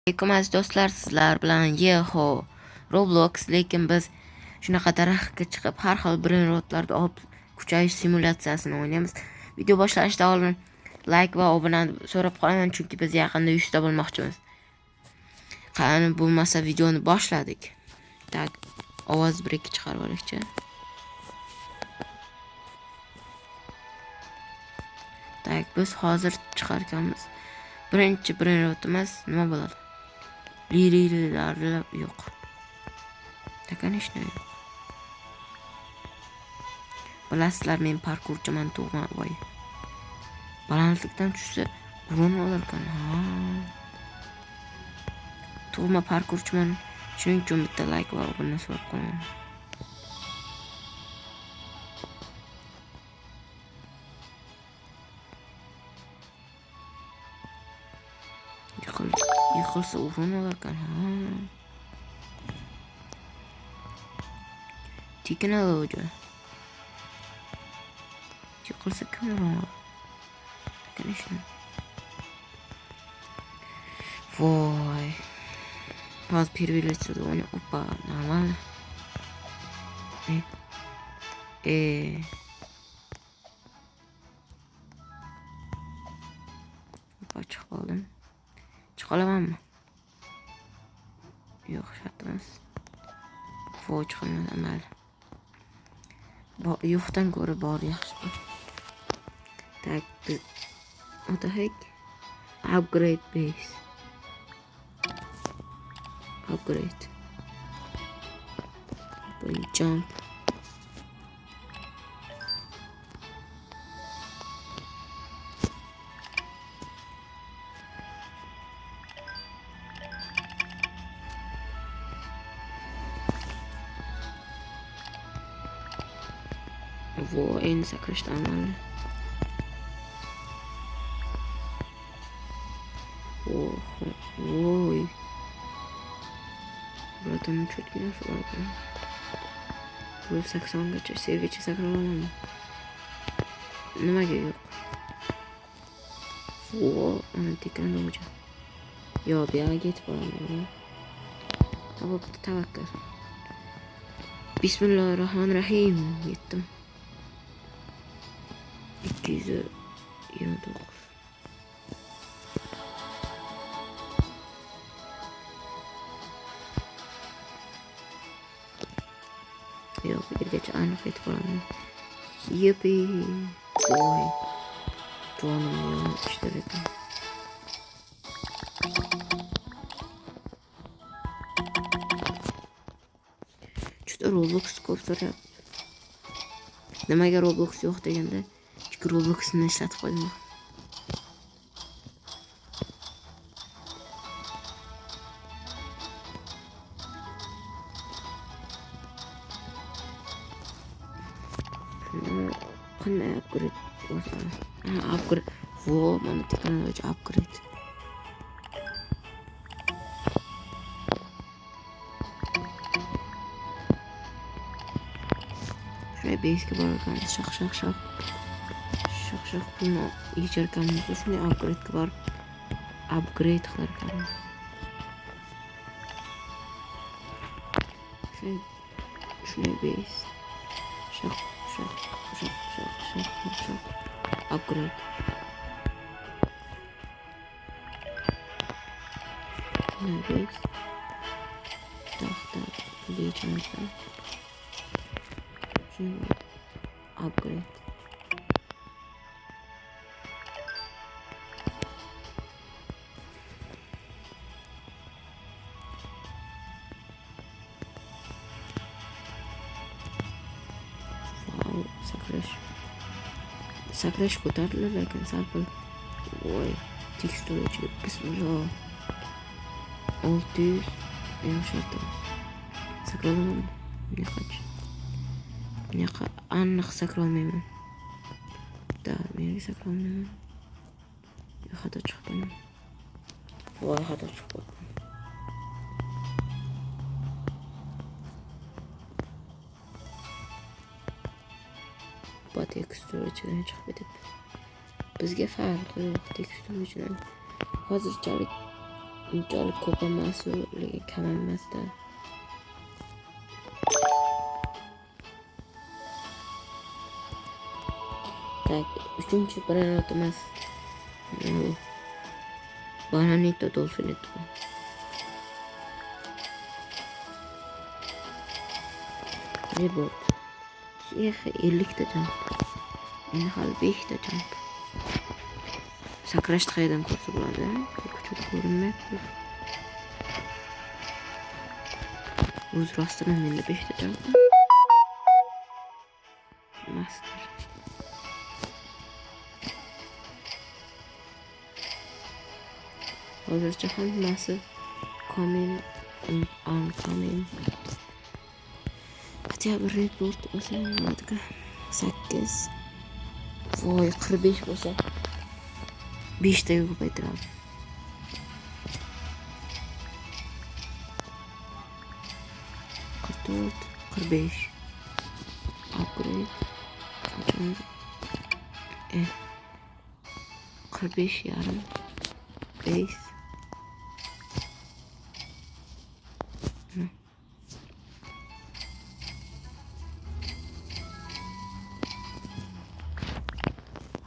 Alaykum aziz do'stlar, sizlar bilan Yeho Roblox, lekin biz shunaqa daraxtga chiqib har xil brenrotlarda olib kuchayish simulyatsiyasini o'ynaymiz. Video boshlanishdan oldin like va obunani so'rab qolaman, chunki biz yaqinda 100 ta bo'lmoqchimiz. Qani bo'lmasa videoni boshladik. Tak, ovoz bir-ikki chiqarib olaylik-chi. Tak, biz hozir chiqarganmiz. Birinchi brenrotimiz nima bo'ladi? Lirilar yo'q. Конечно yo'q. Bilasizlar, men parkurchiman, tug'ma voy. Balandlikdan tushsa urun olarkan. Tug'ma parkurchiman. Shuning uchun bitta like va obuna so'rab qolaman. Yiqilsa urun olarkan. Texnologiya. Yiqilsa kim urun olar? Конечно. Voy. Hozir первый лицо довольно. Опа, нормально. Опа, chiqib qoldim. Chiqolamanmi? Yo'q, shart emas. Voy, chiqolmadim mayli. Yo'qdan ko'ra bor yaxshi. Tak, what the heck? Upgrade base. Upgrade. Jump. Во, endi sakrashdan mayli. Voy. Buradan cho'tgina shu ekan. Bu 80 gacha, sevgacha sakray olaman. Nimaga yo'q? Ana teknologiya. Yo, bu yerga ketib boraman. Bo'pti, tavakkal. Bismillahirrohmanirrohim. Yetdim. 229. Yo'q, bu yergacha aniq yetib boraman. Yipi. Voy. Jonim yomon ishlar ekan. Juda Roblox ko'p so'rayapti. Nimaga Roblox yo'q deganda, chunki Robloxni ishlatib qo'ydim. Qanday upgrade bo'lsa? Upgrade. Vo, mana texnologiya upgrade. Shunday base'ga borganmiz, shaq pulni yechirganmiz, shunday upgrade'ga borib upgrade qilar ekanmiz. Shunday base. Shaq. Upgrade. Base. Tak, geçmişler. Şimdi upgrade. Wow, sakrash ko'tarildi, lekin salpil. Voy, teksturachi bismillah. 600 yumshatdi. Sakralaman. Bunaqa aniq sakrolmayman. Men sakrolmayman. Xato chiqdi. Voy, xato chiqdi. Bu teksturachidan chiqib ketibdi. Bizga farqi yo'q teksturachidan. Hozirchalik unchalik ko'p emas, lekin kam emasda. Tak, uchinchi brenotimiz Bananito Dolfinito. Reboot. 50 ta jump. Endi hali 5 ta jump. Sakrashni qayerdan ko'rsa bo'ladi? Ko'chada ko'rinmayapti. O'z rostidan menda 5 ta jump. Master. Hozircha hammasi coming oncoming. Хотя бы reboot bo'lsa nimaga 8. Voy 45 bo'lsa 5 taga ko'paytiramiz. 44, 45. Upgrade. 45 yarım. 5.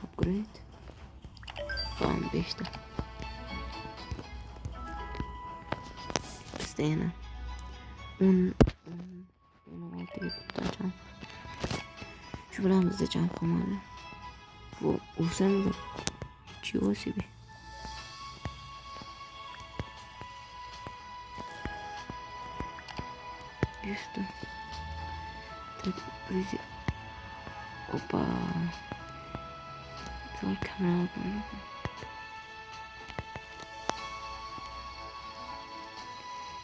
Upgrade. Tamam 5'te. Bizde yana 16 tutacağım. Şu buramızda cam komalı. Bu olsam da чего себе. Juste. Тут вроде. Опа. Zor kamera aldım.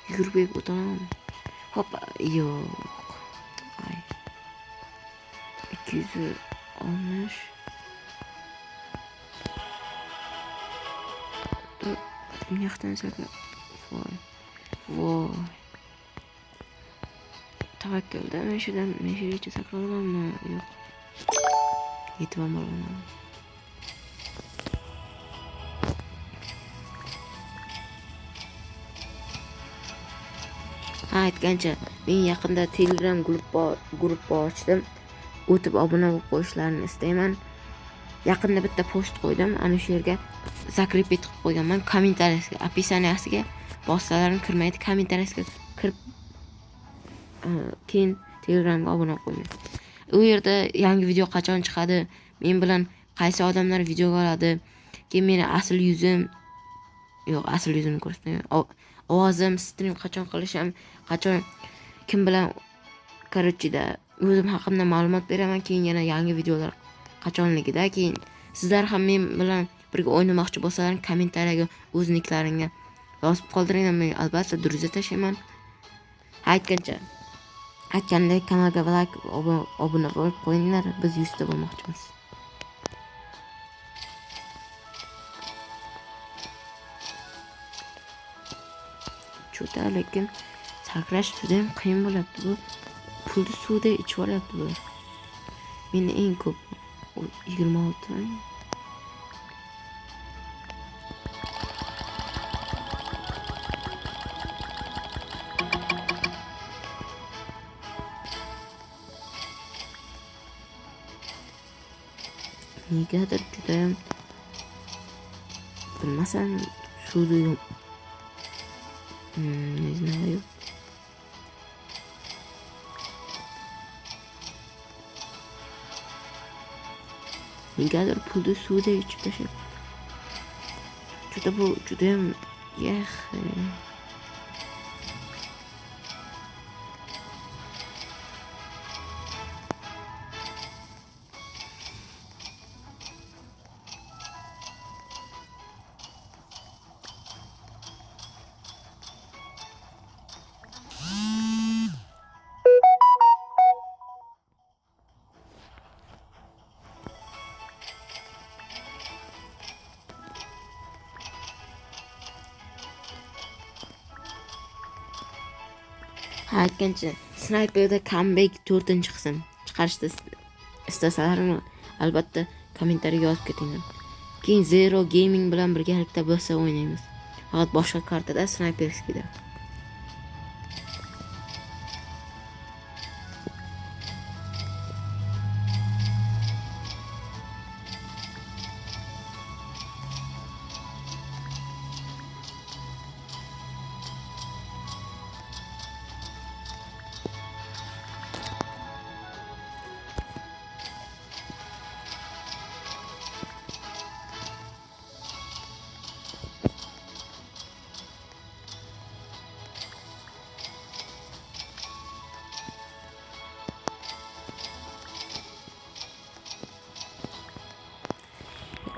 Yürüyüp oturamam. Hoppa yok. Ay. 200 olmuş. Dur. Yaktan sakın. Vay. Vay. Tavakkülde meşhur için sakladım mı? Yok. Yetmem var ona. Ha aytgancha men yaqinda Telegram guruh ochdim. O'tib obuna bo'lib qo'yishlarini istayman. Yaqinda bitta post qo'ydim. Ana shu yerga zakrepet qilib qo'yganman. Kommentariyasiga, описаниясiga boshqalarni kirmaydi. Kommentariyasiga kirib keyin Telegramga obuna qo'ying. U yerda yangi video qachon chiqadi, men bilan qaysi odamlar video oladi, keyin meni asl yuzimni ko'rsatmayman. Ovozim, stream qachon qilishim, qachon kim bilan korotchida o'zim haqimda ma'lumot beraman. Keyin yana yangi videolar qachonligida, keyin sizlar ham men bilan birga o'ynamoqchi bo'lsalaring kommentariyaga o'z niklaringga yozib qoldiringlar. Men albatta duruza tashlayman. Aytgandek kanalga like, obuna bo'lib qo'yinglar. Biz 100 ta bo'lmoqchimiz. Cho'ta, lekin sakrash juda ham qiyin bo'lyapti. Bu pulni suvda ichib olyapti bu. Meni eng ko'p 26. Negadir juda ham bilmasam suvda yo'q. Не знаю. Negadir pulni suvda ichib tashlab. Juda ham aytgancha Sniper'da comeback 4-chi qism chiqarishni istasalaring albatta kommentariyaga yozib ketinglar. Keyin Zero Gaming bilan birgalikda bo'lsa o'ynaymiz. Faqat boshqa kartada snayperskida.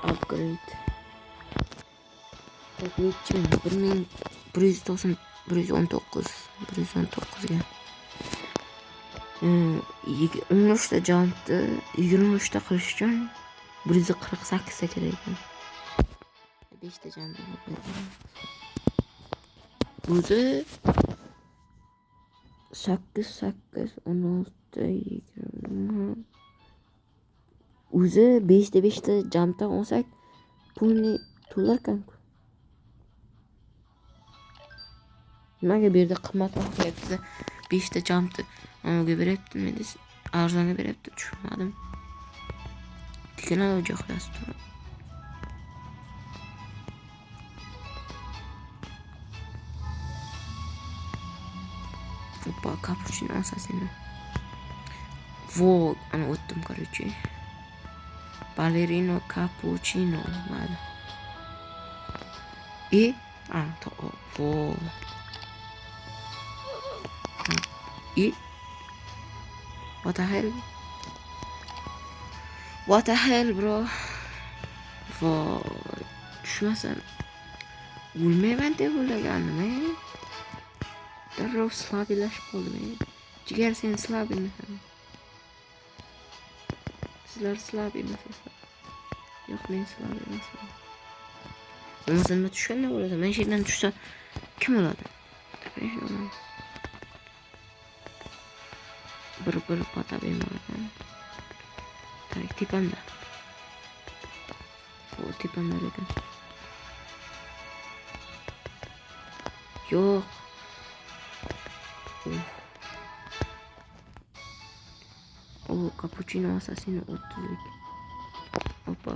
Upgrade. Necha? 1190, 119, 119 ga. 13 ta jumpni 23 ta qilish uchun 148 ta kerak ekan. 5 ta jump. O'zi 8 8 16 20. O'zi 5 ta jumpdan olsak pulni to'larkan-ku. Nimaga bu yerda qimmatroq qilyapti? 5 ta jumpni anaga beryaptimi desa, arzonga beryapti, tushunmadim. Teknologiya qo'yasizmi? Опа, капучино ассасино. Вот, ana o'tdim, короче. Ballerino cappuccino, mayli. Вот. What the hell? What the hell, bro? Voy. Tushmasam o'lmayman deb o'ylagandim. Darrov slabilashib qoldim. Jigar, sen slab emassan. Sizlar slab emassizlar. Yo'q, men slab emasman. Bo'lmasa nima tushganda bo'ladi? Men yerdan tushsa kim oladi? Bir pata bemor ekan. Tak, tepamda. O tepamda ekan. Yo'q. O cappuccino assassino 30lik. Опа,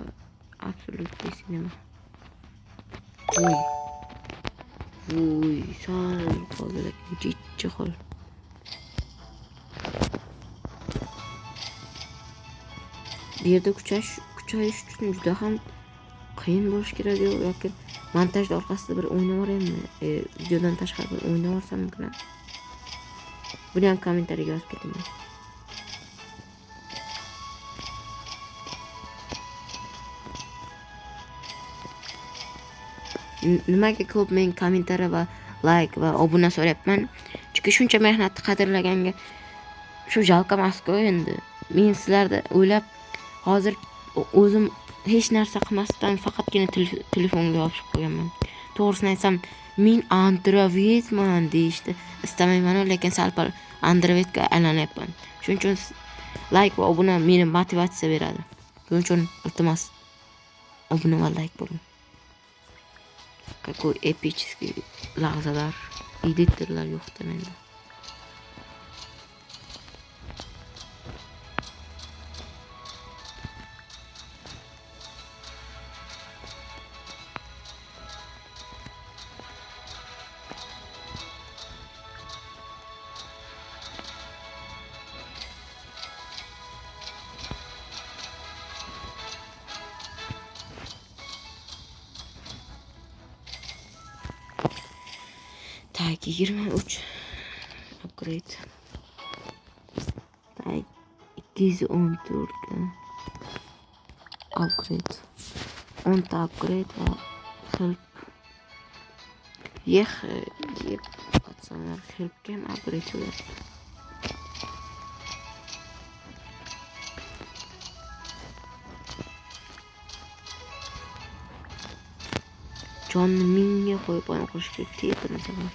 absolutely cinema. Voy, sal qoldi, jichchi qol. Bu yerda kuchayish uchun juda ham qiyin bo'lish kerak yoki montajda orqasida bir o'ynab o'raymi? Videodan tashqari bir o'ynab o'rsam mumkin. Buni ham kommentariyaga yozib keting. Nimaga ko'p men kommentariya va like va obuna so'rayapman? Chunki shuncha mehnatni qadrlaganga shu jalqa emas-ku endi. Men sizlarni o'ylab hozir o'zim hech narsa qilmasdan faqatgina telefonga yopishib qo'yganman. To'g'risini aytsam, men androidman deyishdi. Istamayman, lekin sal-pal androidga aylanyapman. Shuning uchun like va obuna meni motivatsiya beradi. Shuning uchun iltimos obuna va like bo'ling. Какой эпический lahzalar, editorlar yo'qda menda. Tak, 23 upgrade. Tak, 214 upgrade. 10 ta upgrade va help. Yep, patsanlar helpga ham upgrade qilyapti. Jonni mingga qo'yib qo'yish kerak tepini safar.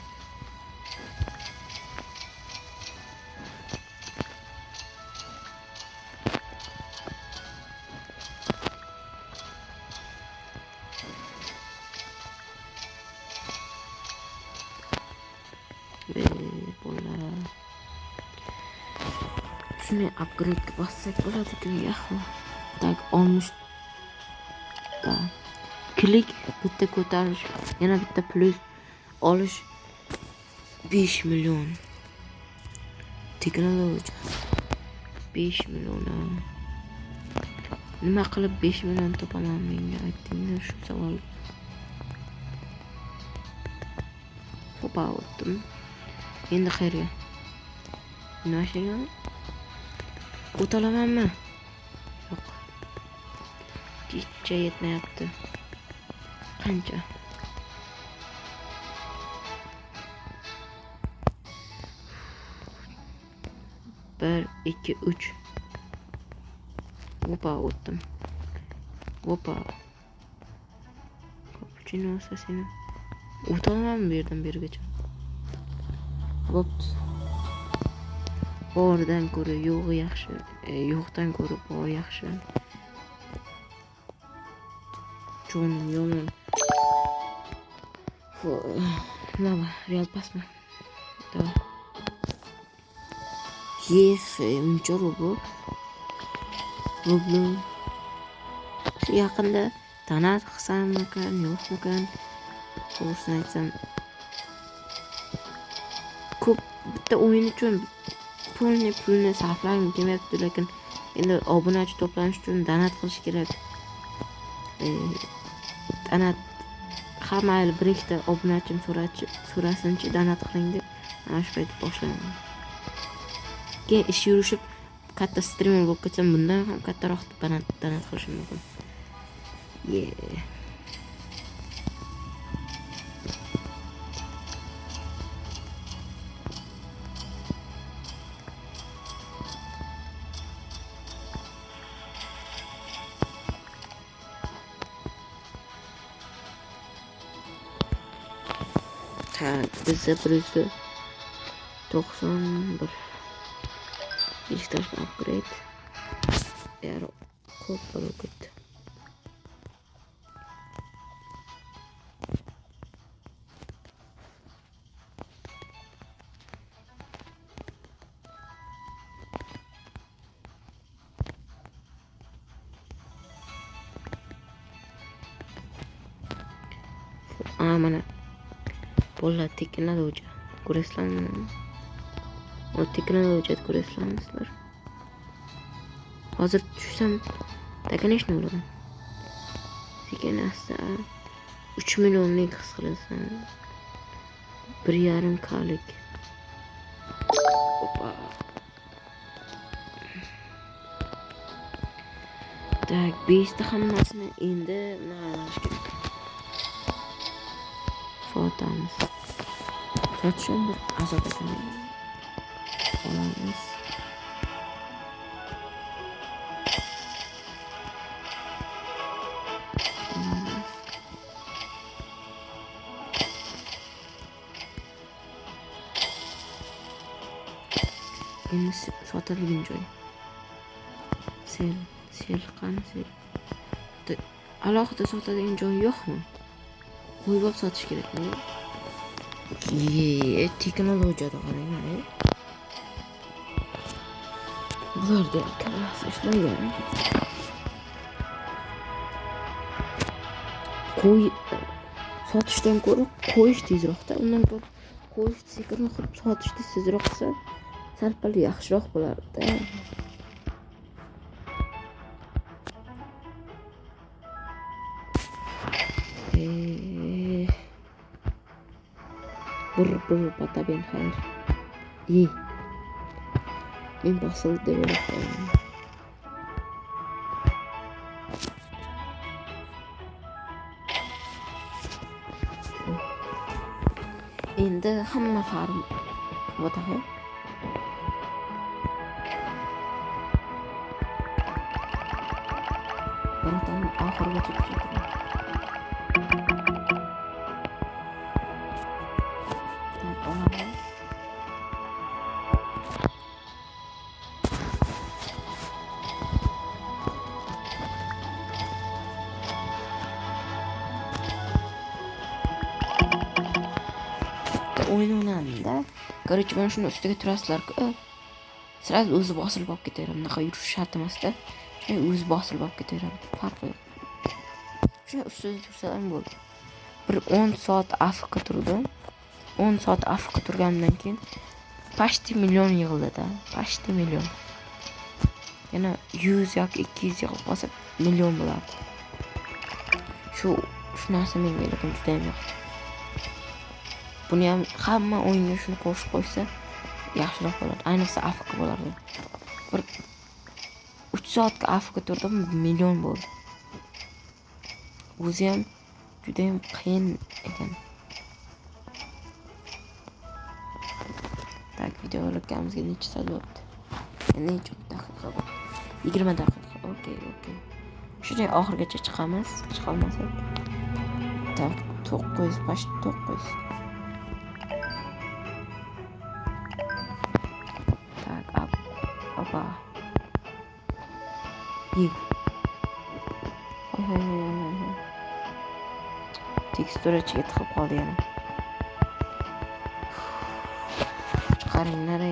Bolalar. Shuni upgrade'ga bossak bo'ladi-ku, yaxshi. Tak olmishta. Klik bitta ko'tarish, yana bitta plus olish 5 million. Texnologiya 5 million. Nima qilib 5 million topaman, menga aytinglar shu savol. Xo'pa o'tdim. Endi qayerga? Nima shaygan? O'tolamanmi? Yo'q. Kecha yetmayapti. Qancha? 1 2 3. Opa o'tdim. Opa. Cappuccino assassino. O'tolamanmi bu yerdan berigacha? Bo'pti. Bordan ko'ra yo'q yaxshi. Yo'qdan ko'ra bor yaxshi. Jon yomon. Nima? Real pasmi? Давай. Uncha robot. Yaqinda tanat qilsammikan, yo'qmikan? To'g'risini aytsam, ko'p bitta o'yin uchun pulni sarflagim kelmayapti, lekin endi obunachi to'planish uchun donat qilish kerak. Donat hamma yil bir ikkita obunachim so'rasinchi donat qiling deb mana shu payt boshladim. Keyin ish yurishib katta streamer bo'lib ketsam, bundan ham kattaroq donat qilishim mumkin. Bizda birisi 91 Beşiktaş upgrade eğer ko'p bo'lib ketdi. Mana bolalar texnologiya ko'rasizlarmi? O texnologiya ko'rasizlar. Hozir tushsam конечно bo'laman. Sekin asta 3 millionlik his qilasan. 1,5 kalik. Opa. Tak, 5 ta hammasini endi nima qilish kerak? Sotamiz. Sochishim bir azob ekan. Olamiz. Endi sotilgan joy. Sel qani? Alohida sotadigan joy yo'qmi? Qo'yib olib sotish kerakmi? Texnologiyada qarang. Bularda kallasi ishlagan. Sotishdan ko'ra qo'yish tezroqda. Undan ko'ra qo'yish sekinroq qilib sotish tezroq qilsa, sal-pal yaxshiroq bo'lardi. Bir pataben hayır. İyi. Ben basılı develop oldum. Endi hamma farm o'taga. Baratam oxirigacha kuchaytirdim. o'yin o'ynadimda. Короче, mana shuni ustiga turasizlar-ku. Sirasi o'zi bosilib olib ketaveradi. Bunaqa yurish shart emas-da. Shunday o'zi bosilib olib ketaveradi. Farqi yo'q. Shunday ustida tursalar bo'ldi. Bir 10 soat AFK turdim. 10 soat AFK turgandan keyin почти million yig'ildi-da. Почти million. Yana 100 yoki 200 yig'ib qolsa million bo'lardi. Shu narsa menga lekin juda ham yoqdi. Buni ham hamma o'yinga shuni qo'shib qo'ysa yaxshiroq bo'lardi. Ayniqsa AFK bo'lardi. Bir 3 soatga AFK turdim, million bo'ldi. O'zi ham juda ham qiyin ekan. Tak, videolarimiz necha soat bo'ldi? Necha daqiqa bo'ldi? 20 daqiqa. Okey. Shunday oxirigacha chiqamiz. Chiqa olmasak. Tak, 9, почти 9. Tak, apa? Hoy. Tekstura ichiga tiqib qoldi yana. Chiqaringlar.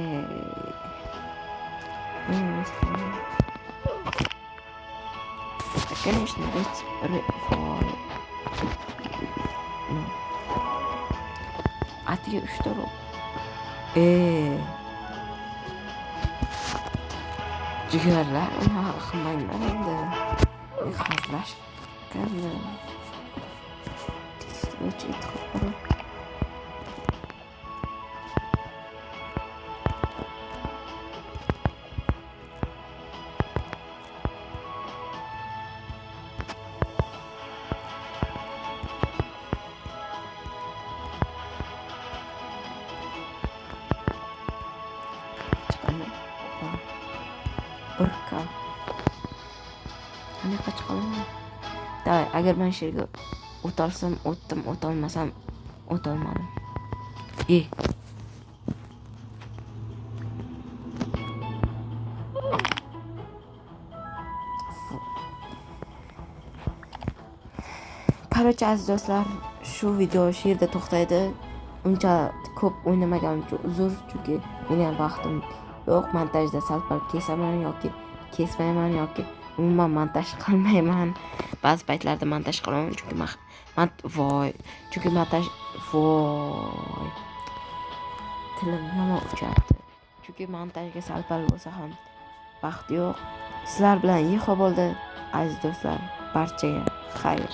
Конечно, atiga 3 ta jigarlar, unaqa qilmanglar endi. Hazlash qildi. Tekstura tiqib qoldi. Urka. Qanaqa chiqaman? Davay, agar men shu yerga o'talsam, o'tdim, o'tolmasam, o'tolmadim. Короче, aziz do'stlar, shu video shu yerda to'xtaydi. Uncha ko'p o'ynamaganim uchun uzr, chunki meni ham vaqtim yo'q. Montajda sal-pal kesaman yoki kesmayman yoki umuman montaj qilmayman. Ba'zi paytlarda montaj qilaman, chunki tilim yomon uchardi. Chunki montajga sal-pal bo'lsa ham vaqt yo'q. Sizlar bilan yig'ib bo'ldi, aziz do'stlar. Barchaga xayr.